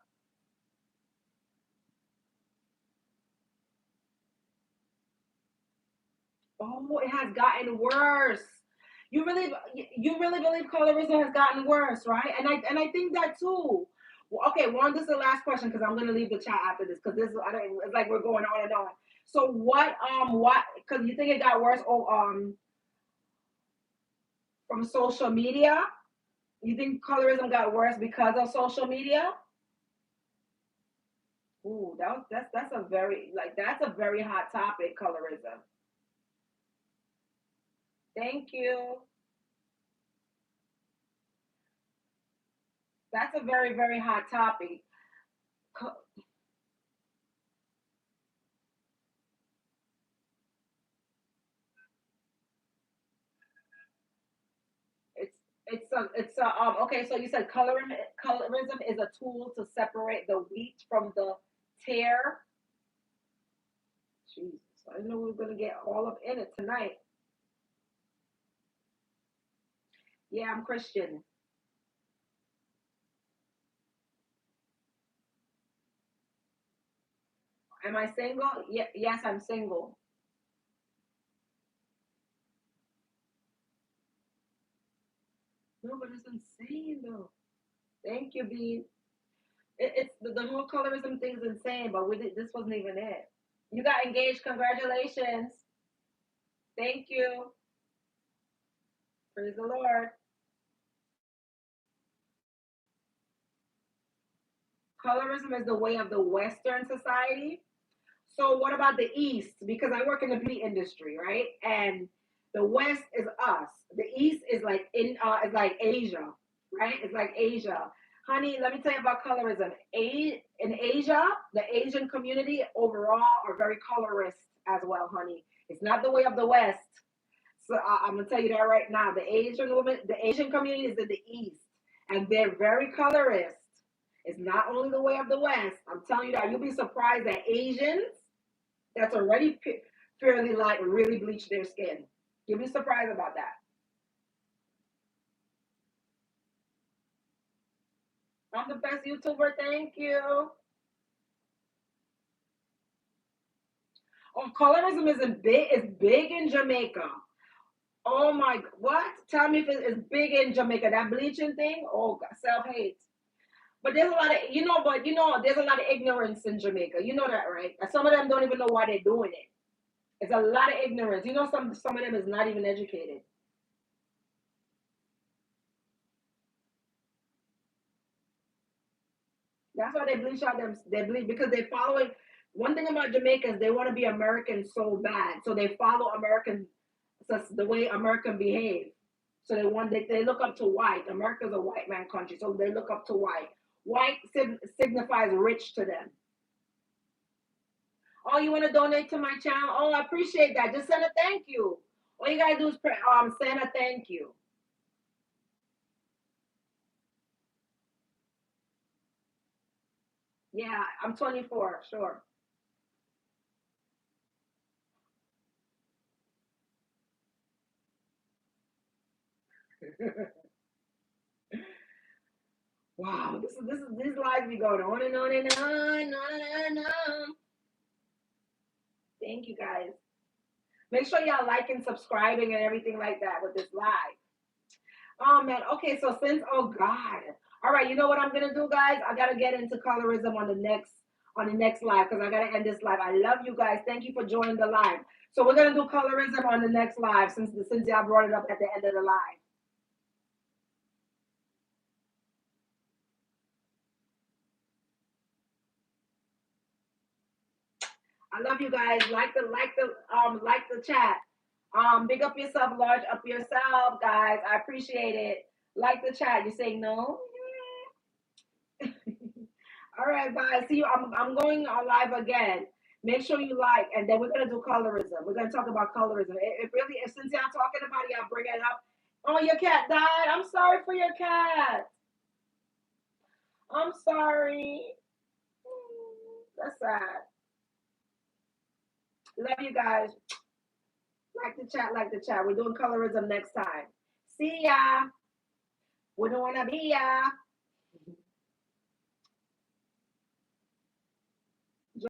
Oh, it has gotten worse. You really believe colorism has gotten worse, right? And I think that too. Well, okay, one. This is the last question because I'm gonna leave the chat after this because this I don't. It's like we're going on and on. So what? Because you think it got worse? Oh, from social media. You think colorism got worse because of social media? Ooh, that's a very hot topic. Colorism. Thank you. That's a very hot topic. It's it's okay. So you said colorism is a tool to separate the wheat from the tear. Jesus, I didn't know we were gonna get all up in it tonight. Yeah, I'm Christian. Am I single? Yeah, yes, I'm single. No, but it's insane though. Thank you, B. It's the whole colorism thing's insane, but this wasn't even it. You got engaged. Congratulations. Thank you. Praise the Lord. Colorism is the way of the Western society. So what about the East? Because I work in the beauty industry, right? And the West is us. The East is like is like Asia, right? It's like Asia. Honey, let me tell you about colorism. In Asia, the Asian community overall are very colorist as well, honey. It's not the way of the West. So I'm gonna tell you that right now. The Asian community is in the East, and they're very colorist. It's not only the way of the West. I'm telling you that you'll be surprised that Asians that's already fairly light really bleach their skin. You'll be surprised about that. I'm the best YouTuber. Thank you. Oh, colorism is in big. It's big in Jamaica. Oh my, what? Tell me if it's big in Jamaica. That bleaching thing. Oh, self hate. But there's a lot of, but there's a lot of ignorance in Jamaica. You know that, right? And some of them don't even know why they're doing it. It's a lot of ignorance. Some of them is not even educated. That's why they bleach out them. They bleach because they following. One thing about Jamaicans, they want to be American so bad, so they follow American, so the way American behave. So they look up to white. America's a white man country, so they look up to white. White signifies rich to them. Oh, you want to donate to my channel? Oh, I appreciate that. Just send a thank you. All you gotta do is send a thank you. Yeah, I'm 24. Sure. Wow, this is these lives be going on and on and on and on and on. Thank you guys. Make sure y'all like and subscribing and everything like that with this live. Oh man. Okay, so oh God. All right, you know what I'm gonna do, guys? I gotta get into colorism on the next live because I gotta end this live. I love you guys. Thank you for joining the live. So we're gonna do colorism on the next live since y'all brought it up at the end of the live. I love you guys. Like the chat. Big up yourself, large up yourself, guys. I appreciate it. Like the chat. You say no? All right, bye. See you. I'm going on live again. Make sure you like, and then we're gonna do colorism. We're gonna talk about colorism. It really, since y'all talking about it, I'll bring it up. Oh, your cat died. I'm sorry for your cat. I'm sorry. That's sad. Love you guys. Like the chat, like the chat. We're doing colorism next time. See ya. We don't wanna be ya.